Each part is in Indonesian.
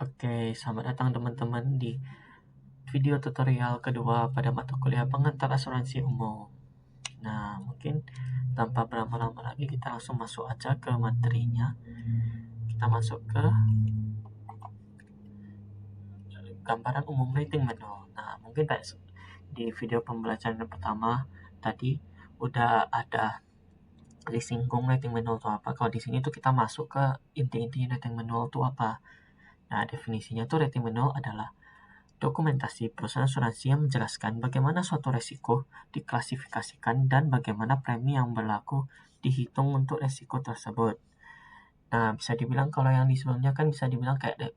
Oke, selamat datang teman-teman di video tutorial kedua pada mata kuliah pengantar asuransi umum. Nah, mungkin tanpa berlama-lama lagi kita langsung masuk aja ke materinya. Kita masuk ke gambaran umum rating manual. Nah, mungkin di video pembelajaran yang pertama tadi udah ada disinggung rating manual itu apa. Kalau di sini tuh kita masuk ke inti-inti rating manual itu apa. Nah, definisinya tuh rating manual adalah dokumentasi perusahaan asuransi yang menjelaskan bagaimana suatu resiko diklasifikasikan dan bagaimana premi yang berlaku dihitung untuk resiko tersebut. Nah, bisa dibilang kalau yang di sebelumnya kan bisa dibilang kayak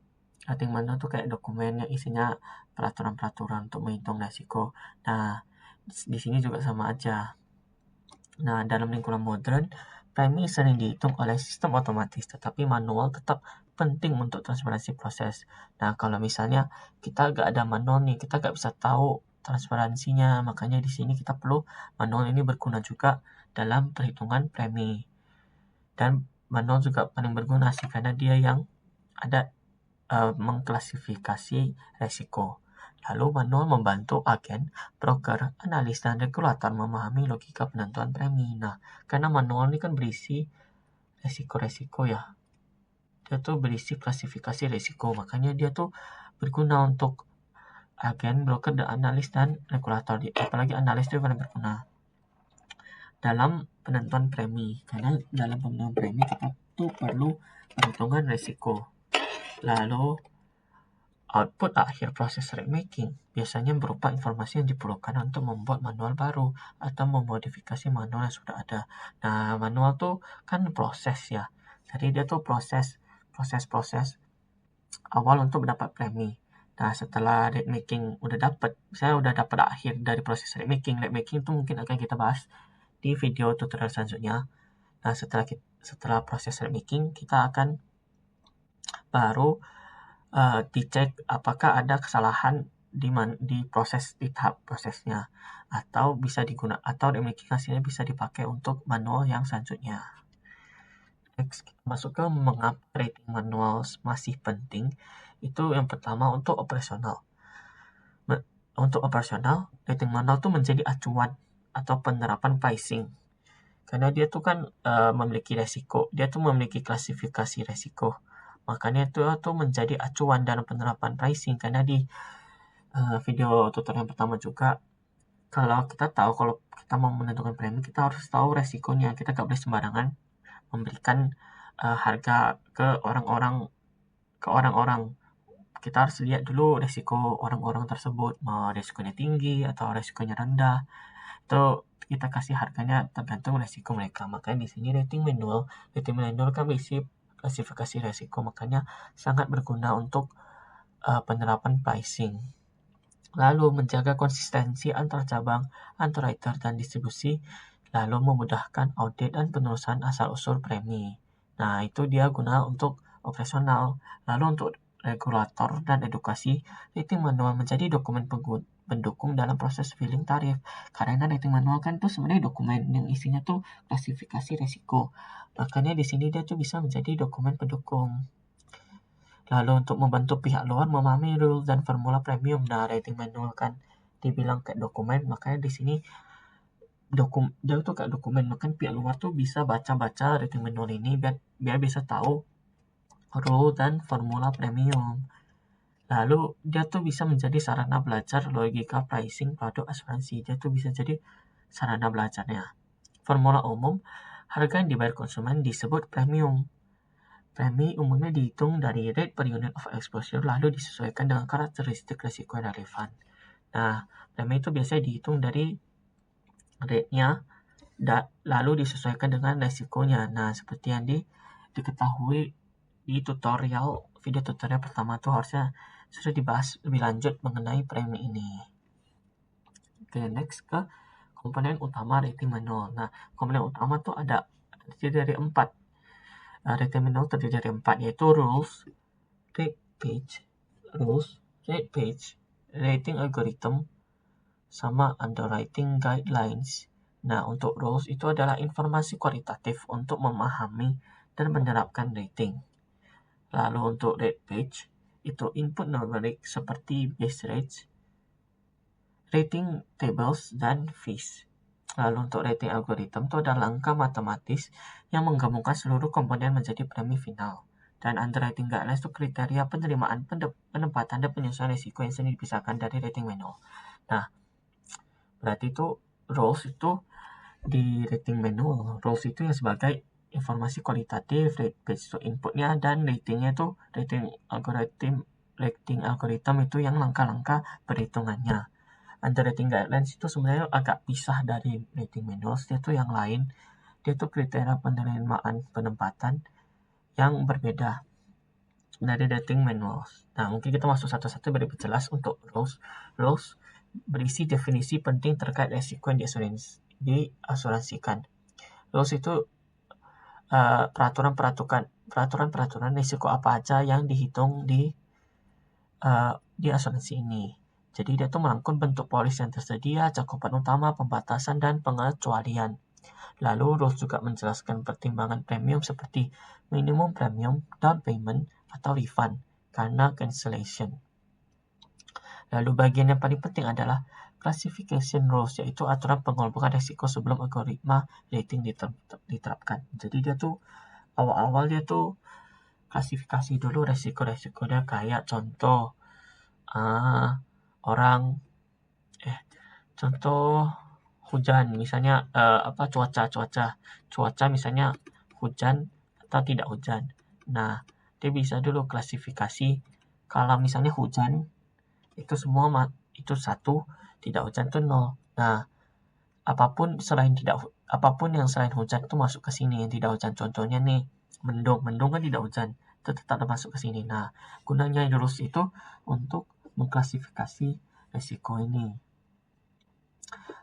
rating manual tuh kayak dokumen yang isinya peraturan-peraturan untuk menghitung resiko. Nah, di sini juga sama aja. Nah, dalam lingkungan modern, premi sering dihitung oleh sistem otomatis, tetapi manual tetap penting untuk transparansi proses. Nah, kalau misalnya kita nggak ada manual nih, kita nggak bisa tahu transparansinya, makanya di sini kita perlu manual ini berguna juga dalam perhitungan premi. Dan manual juga paling berguna sih, karena dia yang ada mengklasifikasi resiko. Lalu manual membantu agen, broker, analis, dan regulator memahami logika penentuan premi. Nah, karena manual ini kan berisi resiko-resiko ya. Dia tuh berisi klasifikasi resiko, makanya dia tuh berguna untuk agen, broker, dan analis, dan regulator. Apalagi analis itu paling berguna dalam penentuan premi. Karena dalam penentuan premi kita tuh perlu perhitungan resiko. Lalu output akhir proses rate making biasanya berupa informasi yang diperlukan untuk membuat manual baru atau memodifikasi manual yang sudah ada. Nah, manual tuh kan proses ya. Jadi dia tuh proses awal untuk mendapat premi. Nah, setelah rate making saya udah dapat akhir dari proses rate making. Rate making itu mungkin akan kita bahas di video tutorial selanjutnya. Nah, setelah proses rate making, kita akan baru dicek apakah ada kesalahan di tahap prosesnya atau bisa digunakan atau hasilnya bisa dipakai untuk manual yang selanjutnya. Next, kita masuk ke mengapa rating manual masih penting. Itu yang pertama untuk operasional. Untuk operasional, rating manual itu menjadi acuan atau penerapan pricing. Karena dia tuh kan memiliki resiko, dia tuh memiliki klasifikasi resiko. Makanya itu tuh menjadi acuan dalam penerapan pricing. Karena di video tutorial yang pertama juga, kalau kita mau menentukan premi, kita harus tahu resikonya. Kita nggak boleh sembarangan memberikan harga ke orang-orang. Kita harus lihat dulu resiko orang-orang tersebut, mau resikonya tinggi atau resikonya rendah. Itu kita kasih harganya tergantung resiko mereka. Makanya di sini rating manual kan berisi klasifikasi resiko, makanya sangat berguna untuk penerapan pricing. Lalu menjaga konsistensi antar cabang, underwriter, dan distribusi, lalu memudahkan audit dan penelusuran asal-usul premi. Nah, itu dia guna untuk operasional. Lalu untuk regulator dan edukasi, rating manual menjadi dokumen pendukung dalam proses filing tarif. Karena rating manual kan tuh sebenarnya dokumen yang isinya tuh klasifikasi resiko. Makanya di sini dia tuh bisa menjadi dokumen pendukung. Lalu untuk membantu pihak luar memahami rule dan formula premium. Nah, rating manual kan dibilang kayak dokumen, makanya di sini dia tuh kayak dokumen. Makanya pihak luar tuh bisa baca-baca rating manual ini biar bisa tahu rule dan formula premium. Lalu dia tuh bisa menjadi sarana belajar logika pricing produk asuransi. Dia tuh bisa jadi sarana belajarnya. Formula umum, harga yang dibayar konsumen disebut premium. Premi umumnya dihitung dari rate per unit of exposure lalu disesuaikan dengan karakteristik risiko yang relevan. Nah, premi itu biasanya dihitung dari rate-nya lalu disesuaikan dengan risikonya. Nah, seperti yang diketahui di video tutorial pertama tuh harusnya sudah dibahas lebih lanjut mengenai premi ini. Oke, next ke komponen utama rating manual. Nah, komponen utama tuh terdiri dari 4. Rating manual terdiri dari 4, yaitu rules, rate page, rating algorithm, sama underwriting guidelines. Nah, untuk rules itu adalah informasi kualitatif untuk memahami dan menerapkan rating. Lalu untuk rate page, itu input numerik seperti base rates, rating tables, dan fees. Lalu untuk rating algorithm itu ada langkah matematis yang menggabungkan seluruh komponen menjadi premi final. Dan underwriting guidelines itu kriteria penerimaan, penempatan, dan penyesuaian risiko yang sering dipisahkan dari rating manual. Nah, berarti itu rules itu di rating manual. Rules itu yang sebagai informasi kualitatif, rate based itu inputnya, dan ratingnya itu rating algorithm itu yang langkah-langkah perhitungannya. Underwriting guidelines itu sebenarnya agak pisah dari rating manuals. Dia tuh yang lain. Dia tuh kriteria penerimaan penempatan yang berbeda dari rating manuals. Nah, mungkin kita masuk satu-satu biar lebih jelas. Untuk rules. Rules berisi definisi penting terkait risiko yang diasuransikan. Rules itu peraturan risiko apa aja yang dihitung di asuransi ini. Jadi dia tuh merangkum bentuk polis yang tersedia, cakupan utama, pembatasan, dan pengecualian. Lalu rules juga menjelaskan pertimbangan premium seperti minimum premium, down payment, atau refund karena cancellation. Lalu bagian yang paling penting adalah classification rules, yaitu aturan pengelompokan risiko sebelum algoritma rating diterapkan. Jadi dia tuh awal-awal dia tuh klasifikasi dulu resiko-resikonya, kayak contoh contoh hujan, misalnya cuaca misalnya hujan atau tidak hujan. Nah, dia bisa dulu klasifikasi kalau misalnya hujan itu semua itu 1, tidak hujan itu 0. Nah, apapun yang selain hujan itu masuk ke sini yang tidak hujan. Contohnya nih, mendung kan tidak hujan, itu tetap masuk ke sini. Nah, gunanya rules itu untuk mengklasifikasi risiko ini.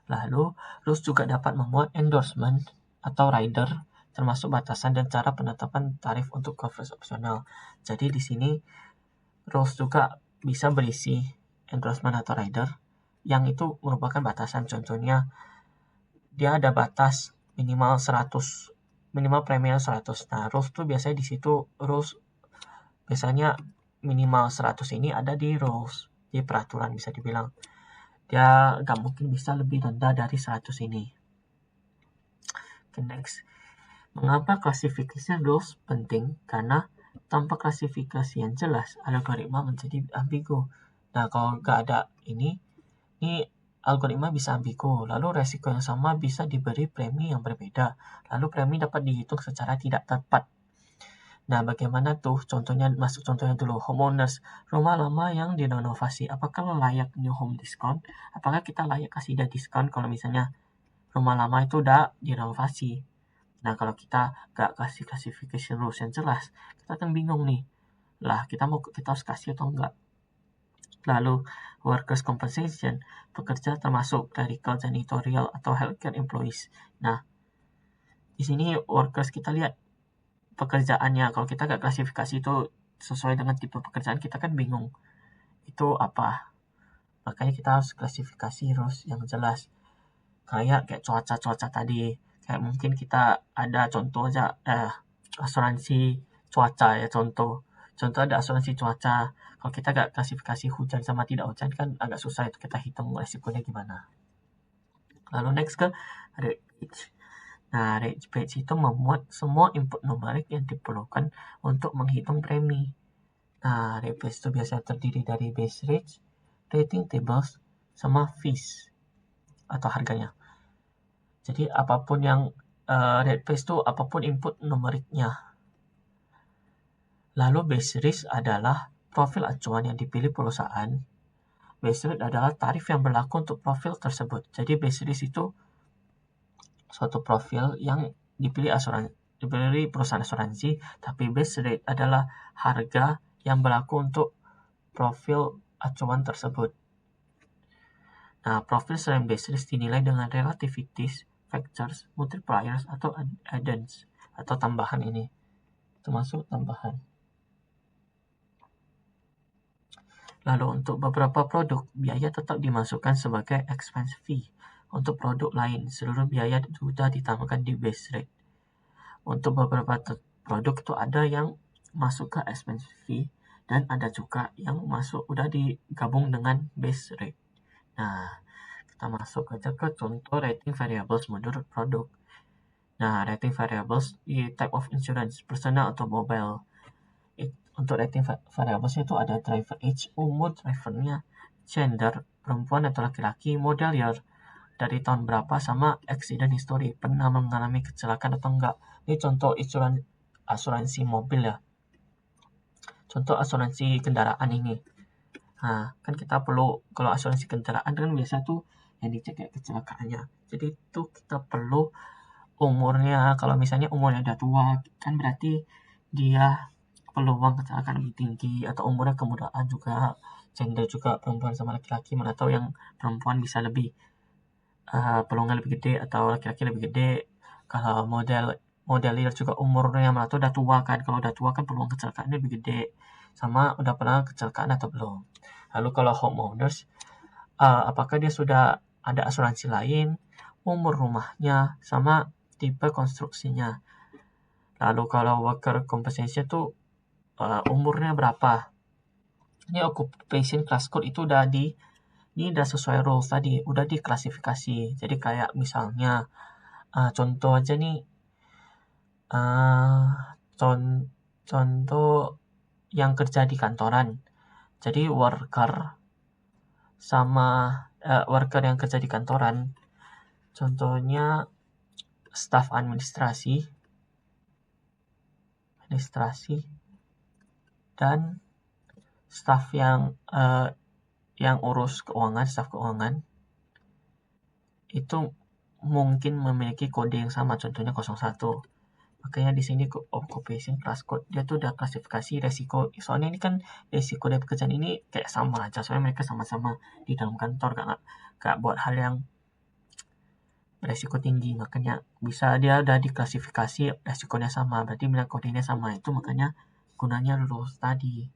Lalu, rules juga dapat memuat endorsement atau rider, termasuk batasan dan cara penetapan tarif untuk coverage opsional. Jadi di sini rules juga bisa berisi endorsement atau rider yang itu merupakan batasan. Contohnya dia ada batas minimal premium 100. Nah, rules tuh biasanya di situ biasanya minimal 100 ini ada di rules, di peraturan bisa dibilang. Dia nggak mungkin bisa lebih rendah dari 100 ini. Okay, next. Mengapa klasifikasi rules penting? Karena tanpa klasifikasi yang jelas, algoritma menjadi ambigu. Nah, kalau nggak ada ini algoritma bisa ambigu. Lalu resiko yang sama bisa diberi premi yang berbeda. Lalu premi dapat dihitung secara tidak tepat. Nah, bagaimana tuh? Contohnya dulu, homeowners, rumah lama yang direnovasi. Apakah layak new home discount? Apakah kita layak kasih dia diskon kalau misalnya rumah lama itu udah direnovasi? Nah, kalau kita gak kasih classification rules yang jelas, kita akan bingung nih. Lah, kita harus kasih atau enggak? Lalu, workers' compensation, pekerja termasuk clerical, janitorial, atau healthcare employees. Nah, di sini workers kita lihat pekerjaannya. Kalau kita gak klasifikasi itu sesuai dengan tipe pekerjaan, kita kan bingung. Itu apa? Makanya kita harus klasifikasi rules yang jelas. Kayak cuaca tadi. Kayak mungkin kita ada contoh aja, asuransi cuaca ya, contoh ada asuransi cuaca. Kalau kita gak klasifikasi hujan sama tidak hujan kan agak susah itu kita hitung resikonya gimana. Lalu next ke rate page. Nah, rate page itu memuat semua input numerik yang diperlukan untuk menghitung premi. Nah, rate page itu biasanya terdiri dari base rates, rating tables, sama fees atau harganya. Jadi apapun yang rate page itu apapun input numeriknya. Lalu base risk adalah profil acuan yang dipilih perusahaan. Base rate adalah tarif yang berlaku untuk profil tersebut. Jadi base risk itu suatu profil yang dipilih perusahaan asuransi, tapi base rate adalah harga yang berlaku untuk profil acuan tersebut. Nah, profil selain base risk dinilai dengan relativities, factors, multipliers, atau add-ons, atau tambahan ini. Termasuk tambahan. Lalu untuk beberapa produk, biaya tetap dimasukkan sebagai expense fee. Untuk produk lain, seluruh biaya sudah ditambahkan di base rate. Untuk beberapa produk itu ada yang masuk ke expense fee, dan ada juga yang masuk udah digabung dengan base rate. Nah, kita masuk aja ke contoh rating variables menurut produk. Nah, rating variables di type of insurance, personal atau mobile. Untuk rating variables itu ada driver age, umur drivernya, gender, perempuan atau laki-laki, model year, dari tahun berapa, sama accident history, pernah mengalami kecelakaan atau enggak. Ini contoh asuransi mobil ya. Contoh asuransi kendaraan ini. Nah, kan kita perlu, kalau asuransi kendaraan kan biasa tuh yang dicek kayak kecelakaannya. Jadi itu kita perlu umurnya. Kalau misalnya umurnya udah tua, kan berarti dia peluang kecelakaan lebih tinggi, atau umurnya kemudaan juga, gender juga, perempuan sama laki-laki, mana tahu yang perempuan bisa lebih peluangnya lebih gede atau laki-laki lebih gede. Kalau modelir juga umurnya mana tahu udah tua kan, kalau udah tua kan peluang kecelakaannya lebih gede, sama udah pernah kecelakaan atau belum. Lalu kalau homeowners, apakah dia sudah ada asuransi lain, umur rumahnya, sama tipe konstruksinya. Lalu kalau worker compensation tuh umurnya berapa. Ini occupation class code itu ini udah sesuai rules tadi, udah diklasifikasi. Jadi kayak misalnya contoh aja nih, contoh yang kerja di kantoran. Jadi worker yang kerja di kantoran, contohnya staf administrasi dan staf yang urus keuangan, staf keuangan, itu mungkin memiliki kode yang sama, contohnya 01. Makanya di sini occupation class code dia tuh udah klasifikasi resiko. Soalnya ini kan resiko dari pekerjaan ini kayak sama aja. Soalnya mereka sama-sama di dalam kantor, gak buat hal yang beresiko tinggi. Makanya bisa dia udah diklasifikasi resikonya sama. Berarti bila kodenya sama, itu makanya gunanya rules tadi.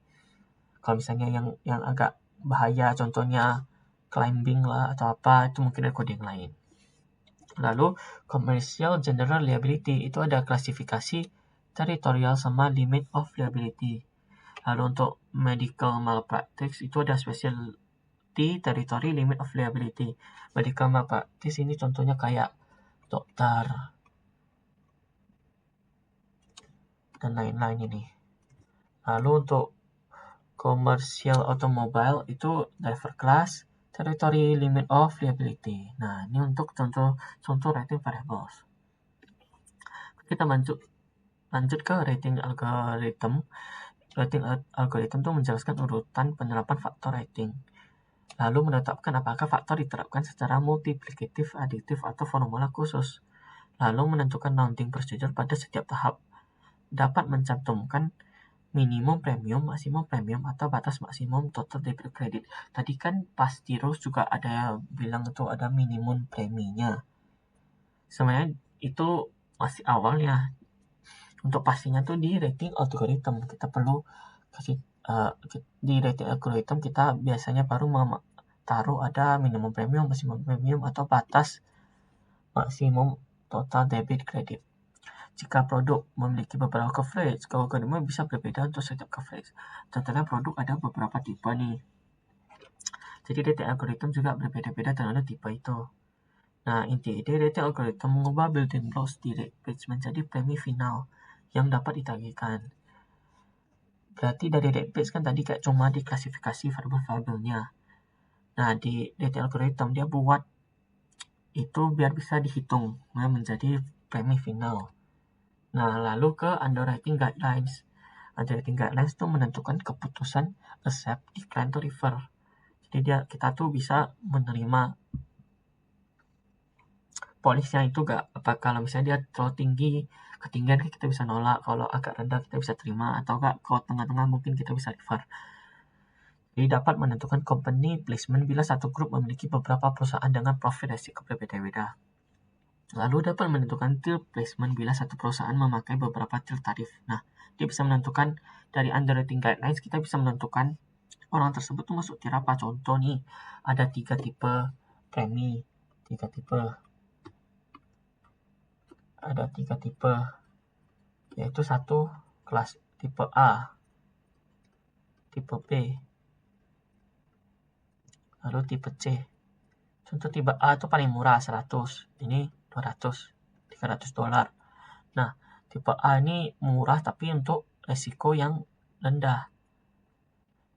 Kalau misalnya yang agak bahaya, contohnya climbing lah atau apa, itu mungkin ada kode yang lain. Lalu commercial general liability itu ada klasifikasi territorial sama limit of liability. Lalu untuk medical malpractice itu ada specialty, territory, limit of liability. Medical malpractice ini contohnya kayak dokter dan lain-lain ini. Lalu untuk commercial automobile itu driver class, territory, limit of liability. Nah, ini untuk contoh rating variables. Kita lanjut ke rating algorithm. Rating algorithm itu menjelaskan urutan penerapan faktor rating. Lalu menetapkan apakah faktor diterapkan secara multiplikatif, adiktif, atau formula khusus. Lalu menentukan rounding procedure pada setiap tahap. Dapat mencantumkan minimum premium, maksimum premium, atau batas maksimum total debit credit. Tadi kan pas Tirus juga ada bilang itu ada minimum preminya. Sebenarnya itu masih awalnya. Untuk pastinya tuh di rating algorithm kita perlu kasih di rating algorithm kita biasanya baru taruh ada minimum premium, maksimum premium, atau batas maksimum total debit credit. Jika produk memiliki beberapa coverage, algoritma bisa berbeda untuk setiap coverage. Contohnya produk ada beberapa tipe nih. Jadi rating algorithm juga berbeda-beda terhadap tipe itu. Nah, inti ide rating algorithm mengubah building blocks di rate page menjadi premi final yang dapat ditagihkan. Berarti dari rate page kan tadi kayak cuma diklasifikasi variabel-variabelnya. Nah, di rating algorithm dia buat itu biar bisa dihitung menjadi premi final. Nah, lalu ke underwriting guidelines. Underwriting guidelines itu menentukan keputusan accept, decline, to refer. Jadi kita tuh bisa menerima polisnya itu gak, apa kalau misalnya dia terlalu tinggi, ketinggian kita bisa nolak, kalau agak rendah kita bisa terima, atau gak kalau tengah-tengah mungkin kita bisa refer. Jadi dapat menentukan company placement bila satu grup memiliki beberapa perusahaan dengan profil resiko berbeda-beda. Lalu dapat menentukan tier placement bila satu perusahaan memakai beberapa tier tarif. Nah, dia bisa menentukan dari underwriting guidelines, kita bisa menentukan orang tersebut tuh masuk tier apa. Contoh nih, ada 3 tipe premi, 3 tipe. Ada 3 tipe, yaitu 1 kelas tipe A, tipe B, lalu tipe C. Contoh tipe A itu paling murah 100, ini 200, 300 dolar. Nah, tipe A ini murah tapi untuk resiko yang rendah.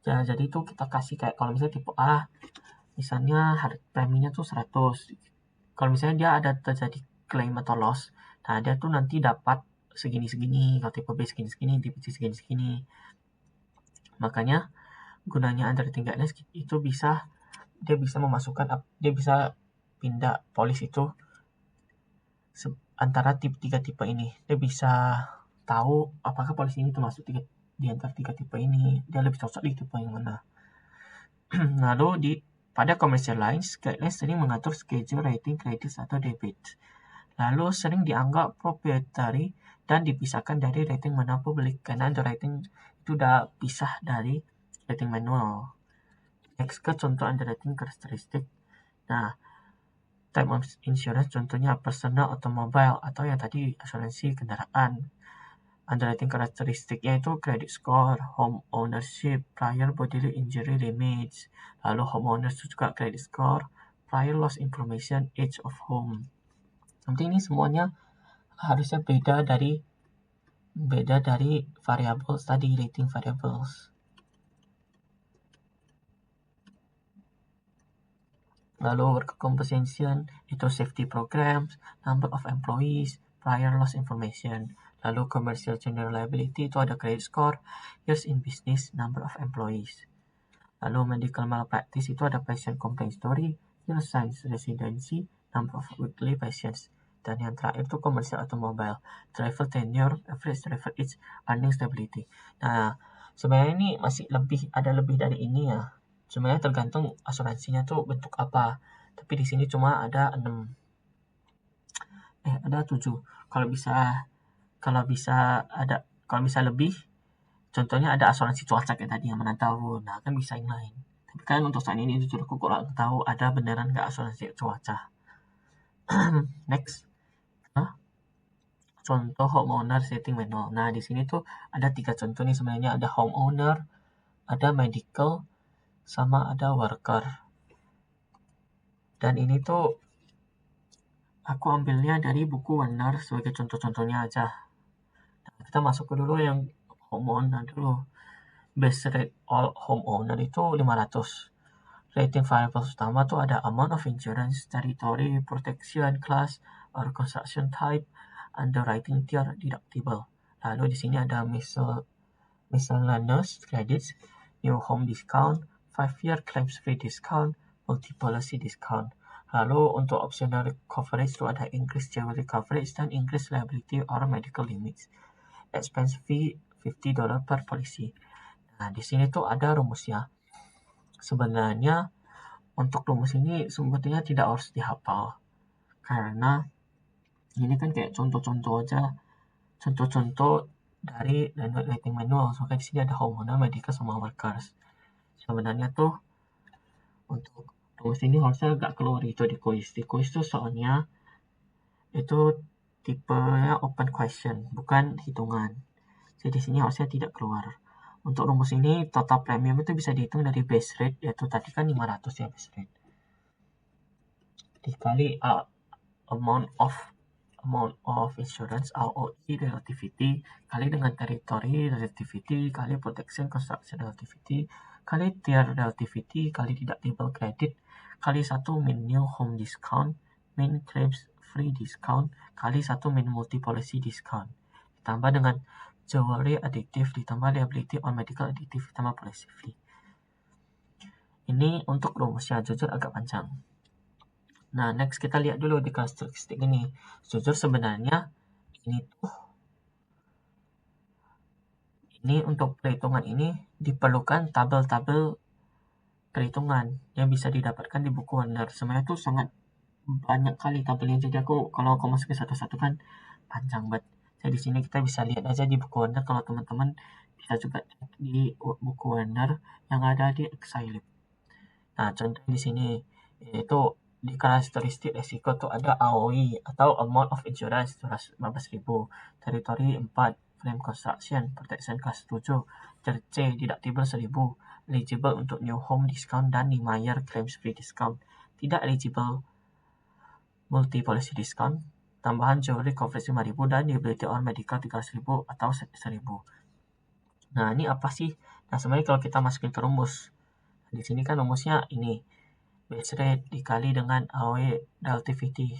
Ya, jadi itu kita kasih kayak kalau misalnya tipe A, misalnya preminya tuh 100. Kalau misalnya dia ada terjadi claim atau loss, nah dia tuh nanti dapat segini-segini, kalau tipe B segini-segini, tipe C segini-segini. Makanya gunanya underwriting guidelines itu dia bisa memasukkan, dia bisa pindah polis itu antara tiga tipe ini. Dia bisa tahu apakah polis ini termasuk di antara tiga tipe ini, dia lebih cocok di tipe yang mana. Lalu pada commercial lines, guidelines sering mengatur schedule rating kredit atau debit. Lalu sering dianggap proprietary dan dipisahkan dari rating manual publik karena underwriting itu udah pisah dari rating manual. Next ke contoh underwriting karakteristik. Nah, type of insurance contohnya personal automobile atau yang tadi asuransi kendaraan. Underwriting karakteristiknya itu credit score, home ownership, prior bodily injury limits, lalu homeowners juga credit score, prior loss information, age of home. Nanti ini semuanya harusnya beda dari variables tadi, rating variables. Lalu work compensation itu safety programs, number of employees, prior loss information. Lalu commercial general liability itu ada credit score, years in business, number of employees. Lalu medical malpractice itu ada patient complaint story, year signs residency, number of weekly patients. Dan yang terakhir itu commercial automobile, driver tenure, average driver age, earning stability. Nah, sebenarnya ini masih ada lebih dari ini ya. Sebenarnya tergantung asuransinya tuh bentuk apa. Tapi di sini cuma ada 6. Ada 7. Kalau bisa lebih, contohnya ada asuransi cuaca kayak tadi yang mana tahu. Nah, kan bisa yang lain. Tapi kan untuk saat ini jujur aku kurang tahu ada beneran nggak asuransi cuaca. Next. Contoh homeowner setting manual. Nah, di sini tuh ada 3 contoh nih sebenarnya. Ada homeowner, ada medical, sama ada worker. Dan ini tuh aku ambilnya dari buku Warner sebagai contoh-contohnya aja. Nah, kita masuk ke dulu yang homeowner dulu. Base rate all homeowner itu 500. Rating variables utama tuh ada amount of insurance, territory, protection class, or construction type, underwriting tier, deductible. Lalu di sini ada miscellaneous credits, new home discount, 5-year claims free discount, multi-policy discount. Lalu untuk optional coverage itu ada increased general coverage dan increased liability or medical limits. Expense fee $50 per policy. Nah, di sini tuh ada rumusnya. Sebenarnya untuk rumus ini sebetulnya tidak harus dihafal. Karena ini kan kayak contoh-contoh aja. Contoh-contoh dari rating manual. Soalnya di sini ada homeowner, medical, sama workers. Sebenarnya tuh untuk rumus ini harusnya agak keluar itu di quiz. Di quiz tuh soalnya itu tipenya open question, bukan hitungan. Jadi di sini harusnya tidak keluar. Untuk rumus ini total premium itu bisa dihitung dari base rate, yaitu tadi kan 500 ya base rate. Dikali amount of insurance ROI relativity kali dengan territory relativity kali protection construction relativity kali tier relativity kali deductible credit kali 1 min new home discount min claims free discount kali 1 min multi policy discount ditambah dengan jewelry additive ditambah liability on medical additive ditambah policy fee. Ini untuk rumusnya jujur agak panjang. Nah, next kita lihat dulu di karakteristik ini. Jujur sebenarnya ini untuk perhitungan ini diperlukan tabel-tabel perhitungan yang bisa didapatkan di buku Warner. Sebenarnya itu sangat banyak kali tabelnya. Jadi kalau aku masukin satu-satu kan panjang banget. Jadi di sini kita bisa lihat aja di buku Warner. Kalau teman-teman bisa juga cek di buku Warner yang ada di Exilib. Nah, contoh di sini yaitu di karakteristik resiko tuh ada AOI atau amount of insurance 15.000, territory 4, frame construction, protection kelas 7, tier C, deductible 1000, eligible untuk new home discount dan 5 year claims free discount, tidak eligible multi policy discount, tambahan jewelry coverage 5000 dan liability or medical 300.000 atau 1000. Nah, ini apa sih? Nah, sebenarnya kalau kita masukin ke rumus, di sini kan rumusnya ini, base rate dikali dengan AOE relativity.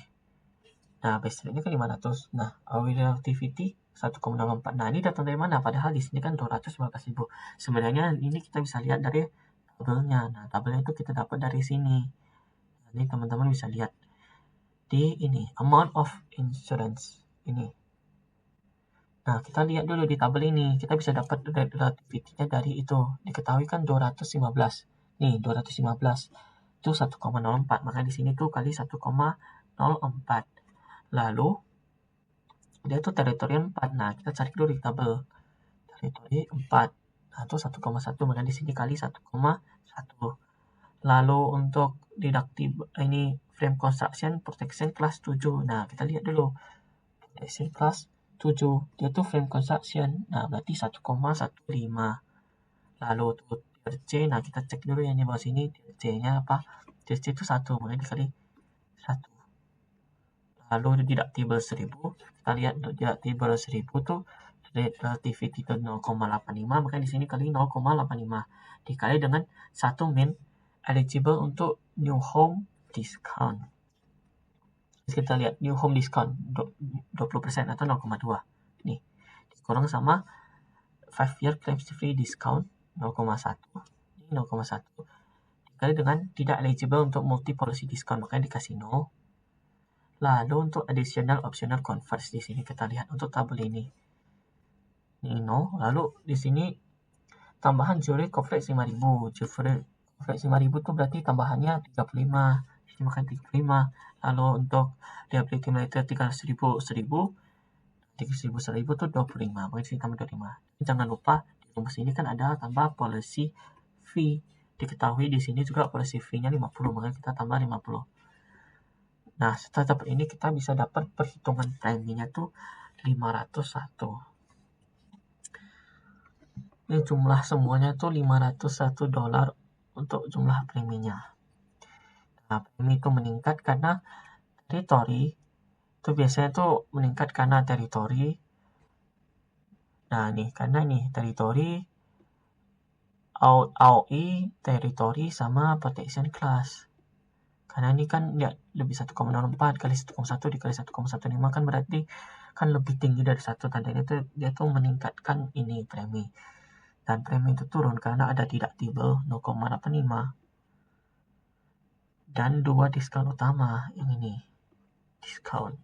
Nah, base rate-nya kan 500. Nah, AOE relativity 1,04. Nah, ini datang dari mana? Padahal di sini kan 215.000. Sebenarnya ini kita bisa lihat dari tabelnya. Nah, tabelnya itu kita dapat dari sini. Jadi teman-teman bisa lihat di ini, amount of insurance ini. Nah, kita lihat dulu di tabel ini. Kita bisa dapat relativity-nya dari itu. Diketahui kan 215. Nih, 215 itu 1,04. Maka di sini tuh kali 1,04. Lalu dia itu teritori 4. Nah, kita cari dulu di tabel. Teritori 4. Nah, itu 1,1. Maka di sini kali 1,1. Lalu untuk deductible ini frame construction protection kelas 7. Nah, kita lihat dulu. Protection kelas 7. Dia tuh frame construction. Nah, berarti 1,15. Lalu untuk tier C, nah kita cek dulu yang di bawah sini tier C-nya apa? Tier C itu 1, makanya dikali 1. Lalu deductible 1000, kita lihat untuk deductible 1000 tuh relativity itu 0,85, maka di sini kali 0,85 dikali dengan 1 min eligible untuk new home discount. Terus kita lihat new home discount 20% atau 0,2. Nih, dikurang sama 5 year claims free discount 0,1. Ini 0,1 dikali dengan tidak eligible untuk multi policy discount, makanya dikasih 0. Lalu untuk additional optional converse di sini kita lihat untuk tabel ini. Ini 0. Lalu di sini tambahan jewelry coverage 5000. Jewelry coverage 5000 itu berarti tambahannya 35. Ini makan 35. Lalu untuk liability manager 300.000 1000 itu 25. Makanya di sini tambah 25. Jangan lupa di rumus ini kan ada tambah policy fee. Diketahui di sini juga policy fee-nya 50, makanya kita tambah 50. Nah, setelah dapat ini kita bisa dapat perhitungan preminya tuh 501. Ini jumlah semuanya tuh $501 untuk jumlah preminya. Nah, premi itu meningkat karena teritori. Itu biasanya tuh meningkat karena teritori. Nah, nih karena nih teritori, AOE, teritori sama protection class. Karena ini kan ya lebih 1,04 kali 1,1 dikali 1,15 kan berarti kan lebih tinggi dari 1. Tandanya itu dia tuh meningkatkan ini premi. Dan premi itu turun karena ada deductible 0,85. Dan 2 diskon utama yang ini. Diskon.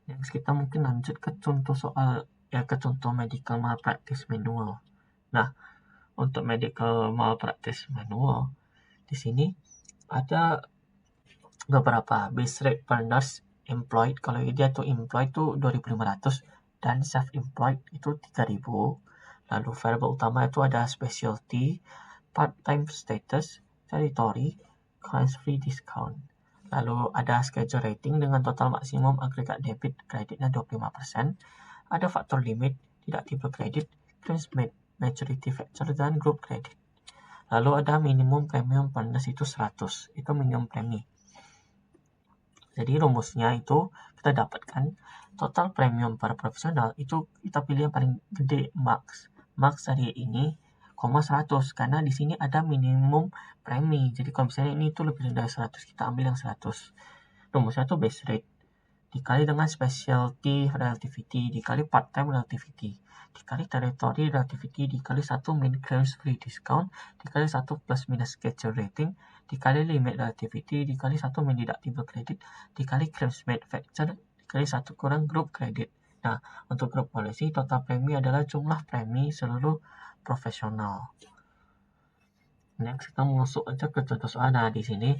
Next kita mungkin lanjut ke contoh soal ke contoh medical malpractice manual. Nah, untuk medical malpractice manual di sini ada beberapa base rate per nurse employed. Kalau dia tuh employed tuh 2.500 dan self-employed itu 3.000. Lalu variable utama itu ada specialty, part-time status, territory, claims free discount. Lalu ada schedule rating dengan total maksimum agregat debit kreditnya 25%. Ada faktor limit, deductible credit, claims maturity factor, dan group credit. Lalu ada minimum premium per nurse itu 100. Itu minimum premi. Jadi rumusnya itu kita dapatkan total premium para profesional itu kita pilih yang paling gede max. Max dari ini 100 karena di sini ada minimum premi. Jadi kalau misalnya ini itu lebih rendah 100 kita ambil yang 100. Rumusnya itu base rate dikali dengan specialty relativity dikali part-time relativity dikali territory relativity dikali 1 min claims free discount dikali 1 plus minus schedule rating dikali limit relativity dikali 1 min deductible credit dikali claims made factor dikali 1 kurang group credit. Nah, untuk group policy total premi adalah jumlah premi seluruh profesional. Next kita masuk aja ke contoh soal. Nah, di sini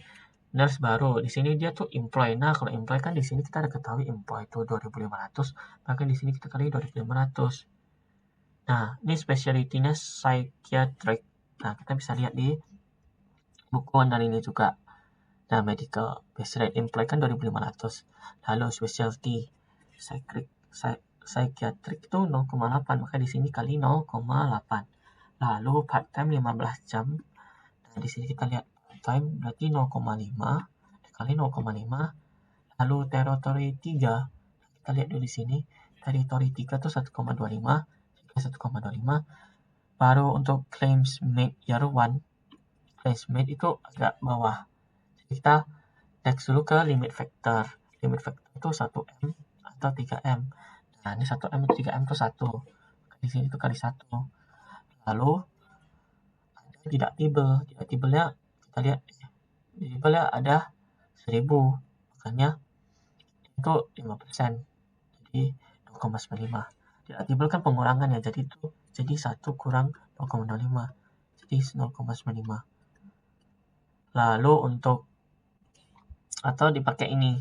nurse baru. Di sini dia tuh employee. Nah, kalau employee kan di sini kita udah ketahui employee itu 2.500, bahkan di sini kita kali 2.500. Nah, ini specialty-nya psychiatric. Nah, kita bisa lihat di buku dari ini juga. Nah, medical base rate employee kan 2.500. Lalu specialty psikiatrik itu 0,8, maka di sini kali 0,8. Lalu part time 15 jam. Nah, di sini kita lihat part time berarti 0,5 dikali 0,5. Lalu teritori 3, kita lihat dulu di sini. Teritori 3 itu 1,25, 1,25. Baru untuk claims made year 1, claims made itu agak bawah. Jadi kita next dulu ke limit factor. Limit factor itu 1M atau 3M. Nah, ini 1M atau 3M itu 1. Di sini itu kali 1. Lalu ada deductible. Deductible-nya kita lihat. Deductible-nya ada 1000. Makanya itu 5%. Jadi 0,95. Deductible kan pengurangan ya. Jadi itu jadi 1 kurang 0,05. Jadi 0,95. Lalu untuk atau dipakai ini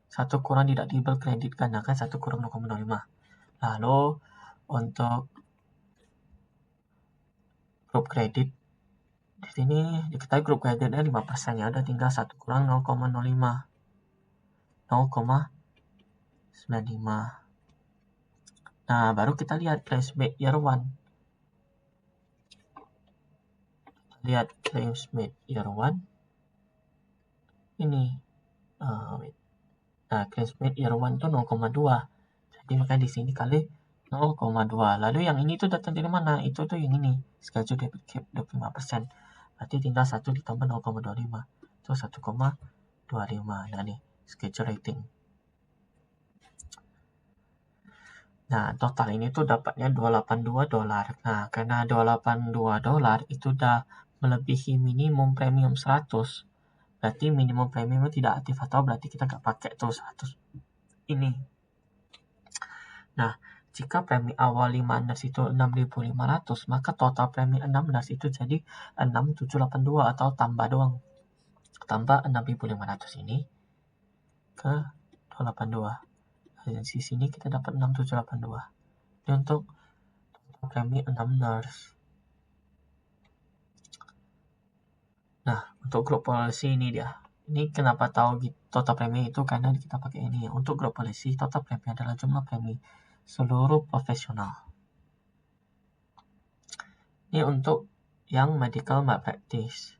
1 kurang deductible kredit kan 1 kurang 0,05. Lalu untuk grup kredit di sini diketahui grup kreditnya 5% ya, udah tinggal 1 kurang 0,05. 0,95. Nah, baru kita lihat claims made year 1. Lihat claims made year 1. Ini Nah, claims made year 1 itu 0,2. Jadi makanya di sini kali 0,2. Lalu yang ini tuh datang dari mana? Itu tuh yang ini. Schedule debit cap 25%. Berarti tinggal 1 ditambah 0,25. Itu 1,25. Nah, nih schedule rating. Nah, total ini tuh dapatnya $282. Nah, karena $282 itu udah melebihi minimum premium 100. Berarti minimum premium tidak aktif atau berarti kita nggak pakai tuh 100 ini. Nah, jika premi awal 5 nurse itu 6.500, maka total premi 6 nurse itu jadi 6.782 atau tambah doang. Tambah 6.500 ini ke 282. Dan di sini kita dapat 6.782. Ini untuk total premi 6 nurse. Nah, untuk grup policy ini dia. Ini kenapa tahu total premi itu karena kita pakai ini. Untuk grup policy, total premi adalah jumlah premi seluruh profesional. Ini untuk yang medical malpractice.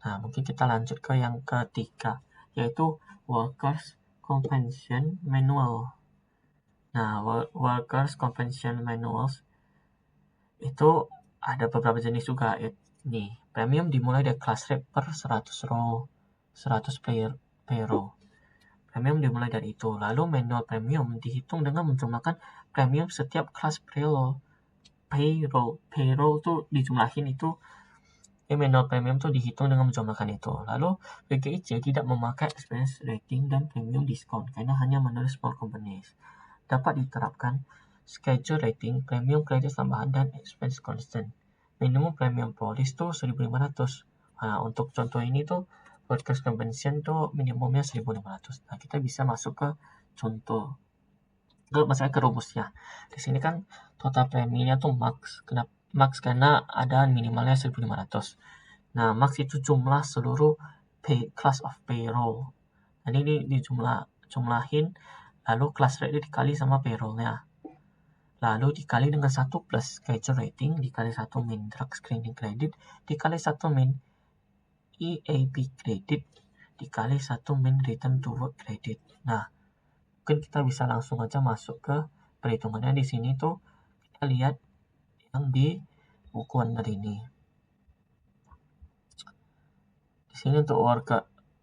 Nah, mungkin kita lanjut ke yang ketiga, yaitu Workers' Compensation Manual. Nah, Workers' Compensation Manuals itu ada beberapa jenis juga. Nih, premium dimulai dari class rate per 100 row, 100 payroll. Premium dimulai dari itu. Lalu manual premium dihitung dengan menjumlahkan premium setiap kelas payroll. Payroll tuh dijumlahin itu. Manual premium tuh dihitung dengan menjumlahkan itu. Lalu BGIC tidak memakai expense rating dan premium discount karena hanya menulis small companies. Dapat diterapkan schedule rating, premium kredit tambahan dan expense constant. Minimum premium policy tuh 1.500. Nah, untuk contoh ini tuh workers compensation tuh minimumnya 1.500. Nah, kita bisa masuk ke contoh. Maksudnya ke rumusnya. Di sini kan total preminya tuh max. Kenapa max? Karena ada minimalnya 1.500. Nah, max itu jumlah seluruh class of payroll. Nah, ini dijumlahin, lalu class rate dikali sama payrollnya. Lalu dikali dengan 1 plus schedule rating, dikali 1 min drug screening credit, dikali 1 min EAP credit, dikali 1 min return to work credit. Nah, mungkin kita bisa langsung aja masuk ke perhitungannya. Di sini tuh kita lihat yang di buku under ini. Di sini untuk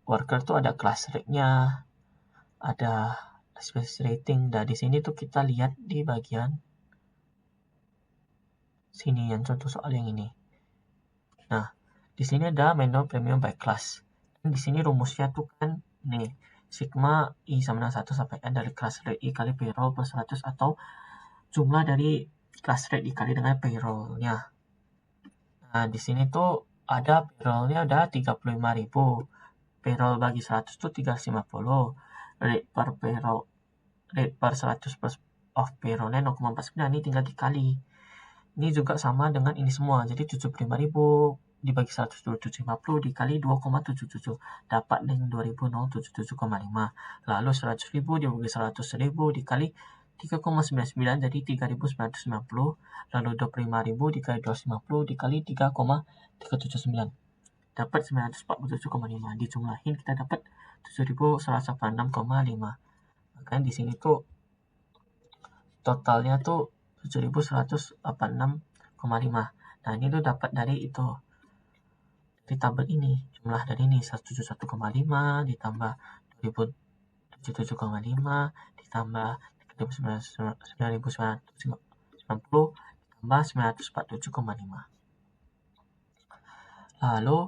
worker tuh ada class rate-nya, ada expense rating. Dan di sini tuh kita lihat di bagian sini yang contoh soal yang ini. Nah, di sini ada manual premium by class. Dan di sini rumusnya tuh kan nih, sigma I sama dengan 1 sampai N dari class rate I kali payroll plus 100 atau jumlah dari class rate dikali dengan payroll-nya. Nah, di sini tuh ada payroll-nya udah 35.000. Payroll bagi 100 tuh 350. Rate per payroll, rate per 100 plus of payroll-nya 0,49. Ini tinggal dikali. Ini juga sama dengan ini semua. Jadi 75.000 dibagi 100 750 dikali 2,77. Dapat dengan 2077,5. Lalu 100.000 dibagi 100.000 dikali 3,99 jadi 3.990, lalu 25.000 dikali 250 dikali 3,379. Dapat 947,5. Dijumlahin kita dapat 7.186,5. Makanya di sini tuh totalnya tuh 7.186,5. Nah, ini tuh dapat dari itu. Di tabel ini, jumlah dari ini 171,5 ditambah 2.077,5 ditambah 9.990 ditambah 947,5. Lalu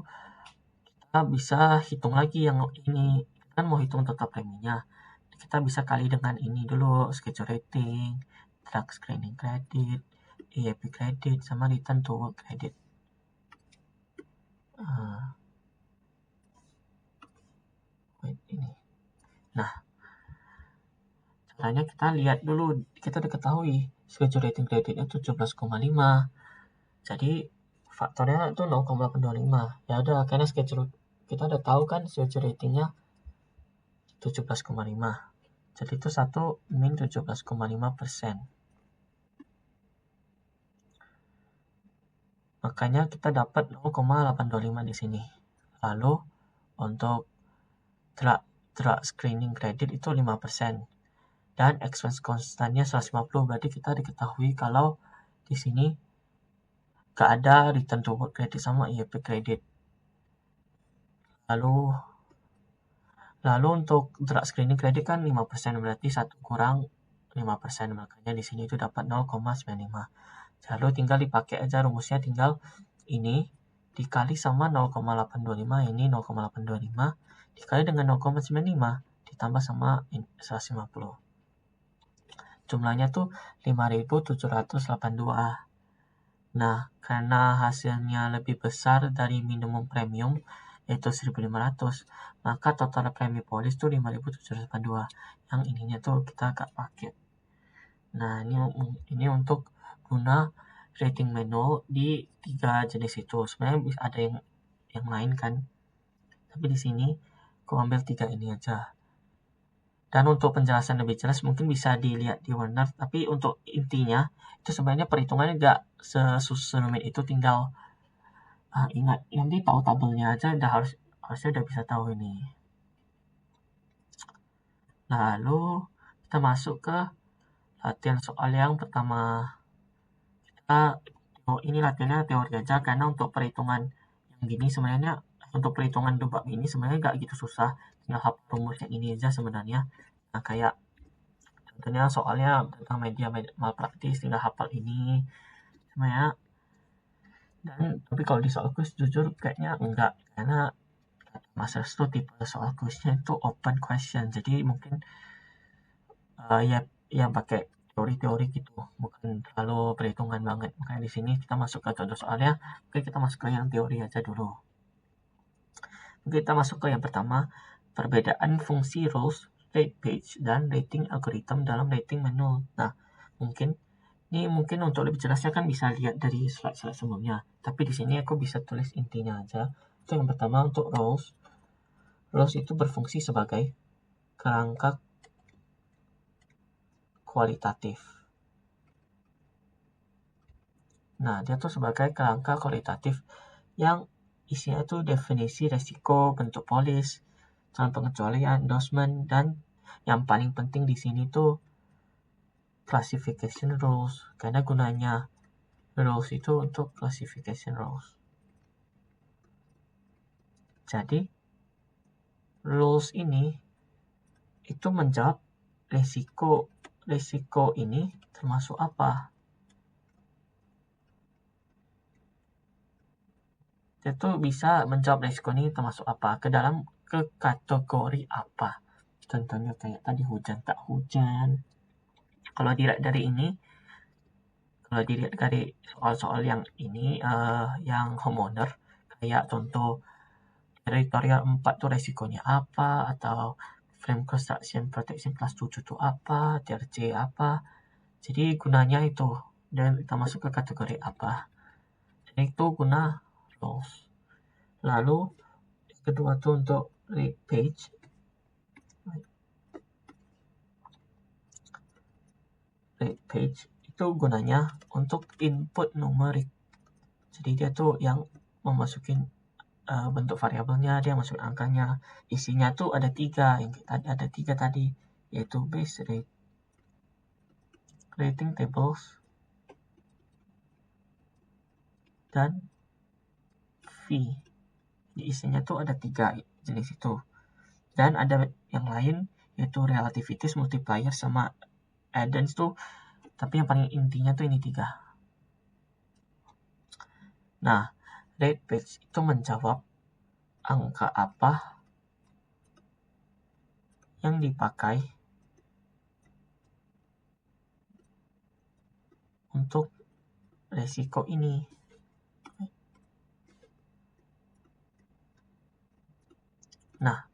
kita bisa hitung lagi yang ini. Kan mau hitung total preminya. Kita bisa kali dengan ini dulu, schedule rating, drug screening credit, EAP credit, sama return to work credit. Ini. Nah, caranya kita lihat dulu, kita udah ketahui schedule rating kreditnya 17,5. Jadi faktornya itu 0,825. Ya udah, karena schedule kita udah tahu kan schedule ratingnya 17,5. Jadi itu 1 min 17,5%. Makanya kita dapat 0,825 di sini. Lalu untuk drug screening credit itu 5%. Dan expense constantnya 150, berarti kita diketahui kalau di sini gak ada return to work credit sama EAP credit. Lalu untuk drug screening credit kan 5%, berarti 1 kurang 5%, makanya di sini itu dapat 0,95. Lalu tinggal dipakai aja rumusnya, tinggal ini dikali sama 0,825, ini 0,825 dikali dengan 0,95 ditambah sama 150. Jumlahnya tuh 5.782. Nah, karena hasilnya lebih besar dari minimum premium, yaitu 1.500, maka total premi polis tuh 5.782. Yang ininya tuh kita gak pakai. Nah, ini untuk guna rating manual di 3 jenis itu. Sebenarnya bisa ada yang lain kan. Tapi di sini aku ambil 3 ini aja. Dan untuk penjelasan lebih jelas mungkin bisa dilihat di Warner. Tapi untuk intinya itu sebenarnya perhitungannya gak serumit itu, tinggal ingat, nanti tahu tabelnya aja harusnya udah bisa tahu ini. Lalu kita masuk ke latihan soal yang pertama. Ini latihannya teori aja, karena untuk perhitungan yang gini sebenarnya, untuk perhitungan debak ini sebenarnya gak gitu susah, tinggal hafal rumus yang ini aja sebenarnya. Nah, kayak contohnya soalnya tentang media malpraktis, tinggal hafal ini sebenarnya. Dan tapi kalau di soal kuis jujur kayaknya enggak, karena Master itu tipe soal kuisnya itu open question, jadi mungkin ya pakai teori-teori gitu, bukan terlalu perhitungan banget. Makanya di sini kita masuk ke contoh soalnya. Oke, kita masuk ke yang teori aja dulu. Kita masuk ke yang pertama, perbedaan fungsi rules, rate page, dan rating algorithm dalam rating manual. Nah, mungkin untuk lebih jelasnya kan bisa lihat dari slide-slide sebelumnya. Tapi di sini aku bisa tulis intinya aja. Itu yang pertama untuk rules. Rules itu berfungsi sebagai kerangka kualitatif. Nah, dia tuh sebagai kerangka kualitatif yang isinya tuh definisi resiko, bentuk polis, calon pengecualian, endorsement, dan yang paling penting di sini tuh classification rules, karena gunanya rules itu untuk classification rules. Jadi rules ini itu menjawab resiko ini termasuk apa. Dia tuh bisa menjawab resiko ini termasuk apa, ke kategori apa. Contohnya kayak tadi hujan tak hujan. Kalau dilihat dari soal-soal yang ini, yang homeowner, kayak contoh teritorial 4 tuh resikonya apa, atau frame construction protection kelas 7 tuh apa, TRC apa. Jadi gunanya itu, dan kita masuk ke kategori apa. Jadi itu guna rules. Lalu yang kedua tuh untuk rate page. rate page itu gunanya untuk input numerik. Jadi dia tuh yang memasukin bentuk variabelnya, dia masukin angkanya. Isinya tuh ada 3, yang ada 3 tadi, yaitu base rate, rating tables, dan fee. Di isinya tuh ada 3 jenis itu. Dan ada yang lain, yaitu relativities, multiplier, sama addends tuh, tapi yang paling intinya tuh ini 3. Nah, rate page itu menjawab angka apa yang dipakai untuk resiko ini. Nah,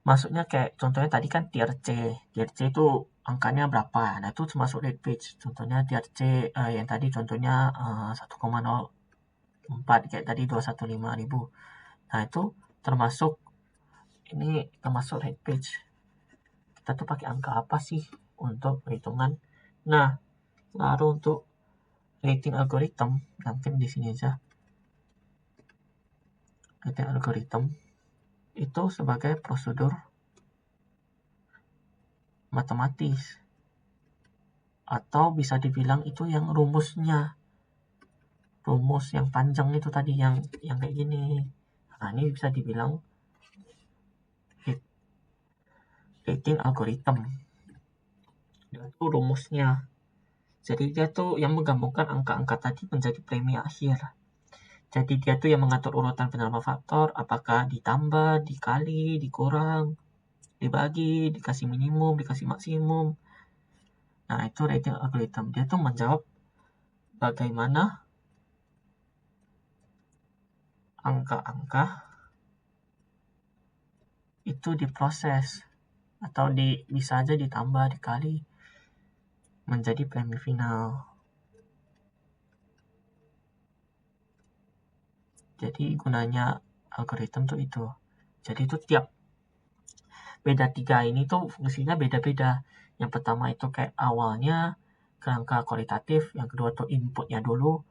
maksudnya kayak contohnya tadi kan tier C. Tier C itu angkanya berapa? Nah, itu termasuk rate page. Contohnya tier C yang tadi contohnya 1,04 kayak tadi 215.000. Nah, itu termasuk rate page. Kita tuh pakai angka apa sih untuk perhitungan? Nah, lalu untuk rating algorithm, mungkin di sini aja. Rating algorithm itu sebagai prosedur matematis, atau bisa dibilang itu yang rumus yang panjang itu tadi, yang kayak gini. Nah, ini bisa dibilang rating algorithm. Itu rumusnya. Jadi dia tuh yang menggabungkan angka-angka tadi menjadi premi akhir. Jadi dia tuh yang mengatur urutan penerapan faktor, apakah ditambah, dikali, dikurang, dibagi, dikasih minimum, dikasih maksimum. Nah, itu rating algorithm. Dia tuh menjawab bagaimana angka-angka itu diproses, atau bisa aja ditambah, dikali menjadi premi final. Jadi gunanya algoritma tuh itu. Jadi itu tiap beda 3 ini tuh fungsinya beda-beda. Yang pertama itu kayak awalnya kerangka kualitatif, yang kedua tuh inputnya dulu,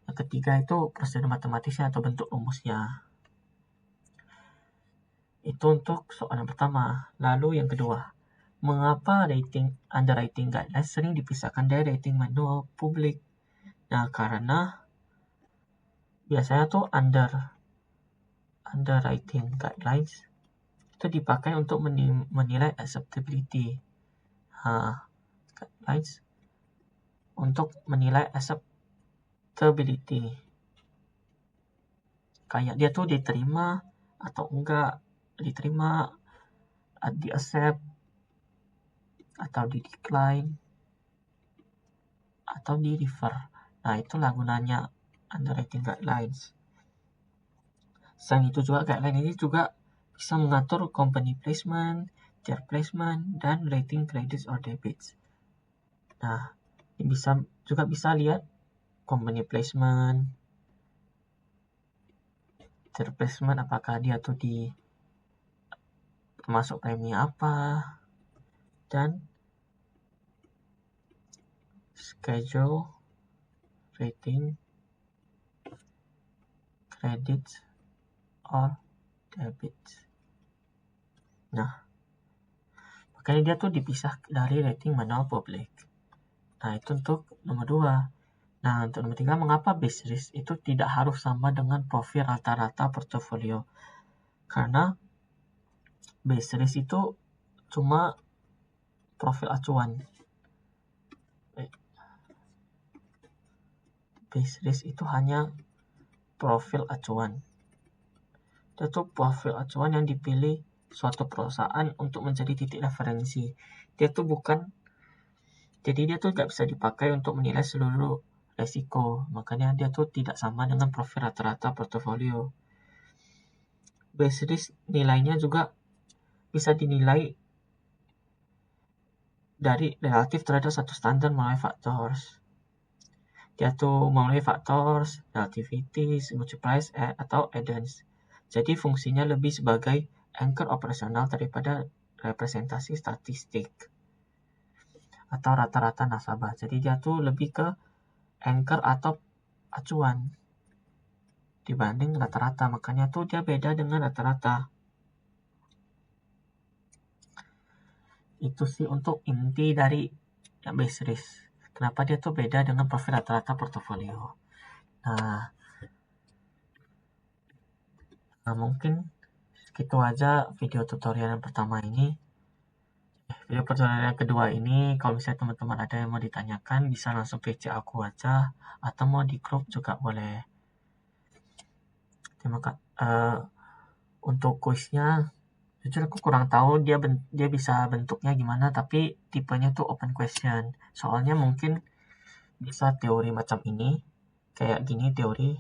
yang ketiga itu prosedur matematisnya atau bentuk rumusnya. Itu untuk soal yang pertama. Lalu yang kedua, mengapa underwriting guidelines sering dipisahkan dari rating manual publik? Nah, karena biasanya tuh underwriting guidelines itu dipakai untuk menilai acceptability. Guidelines untuk menilai acceptability. Kayak dia tuh diterima atau enggak, diterima, di accept, atau di decline, atau di refer. Nah, itulah gunanya underwriting guidelines. Selain itu juga guideline ini juga bisa mengatur company placement, tier placement, dan rating credits or debits. Nah, ini juga bisa lihat company placement, tier placement, apakah dia tuh termasuk premi apa, dan schedule rating credits or debits. Nah, makanya dia tuh dipisah dari rating manual publik. Nah, itu untuk nomor 2. Nah, untuk nomor 3, mengapa base risk itu tidak harus sama dengan profil rata-rata portofolio? Karena base risk itu cuma profil acuan. Base risk itu hanya profil acuan. Itu profil acuan yang dipilih suatu perusahaan untuk menjadi titik referensi. Dia tuh nggak bisa dipakai untuk menilai seluruh resiko. Makanya dia tuh tidak sama dengan profil rata-rata portofolio. Base risk nilainya juga bisa dinilai dari relatif terhadap satu standar melalui factors. Dia tuh melalui factors, relativities, multipliers, atau addends. Jadi fungsinya lebih sebagai anchor operasional daripada representasi statistik. atau rata-rata nasabah. Jadi dia tuh lebih ke anchor atau acuan dibanding rata-rata, makanya tuh dia beda dengan rata-rata. Itu sih untuk inti dari yang base risk. Kenapa dia tuh beda dengan profil rata-rata portofolio. Nah, mungkin gitu aja video tutorial yang pertama ini. Video tutorial yang kedua ini, kalau misalnya teman-teman ada yang mau ditanyakan, bisa langsung PC aku aja, atau mau di grup juga boleh. Terima kasih. Untuk kuisnya, jujur aku kurang tahu dia bisa bentuknya gimana, tapi tipenya tuh open question. Soalnya mungkin bisa teori macam ini, kayak gini teori,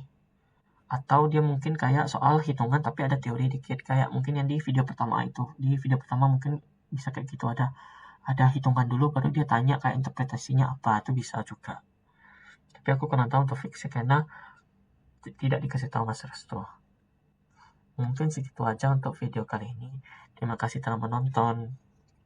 atau dia mungkin kayak soal hitungan tapi ada teori dikit, kayak mungkin yang di video pertama itu. Di video pertama mungkin bisa kayak gitu, ada hitungan dulu baru dia tanya kayak interpretasinya apa, itu bisa juga. Tapi aku kurang tahu untuk fix karena tidak dikasih tahu Mas Resto. Mungkin segitu aja untuk video kali ini. Terima kasih telah menonton.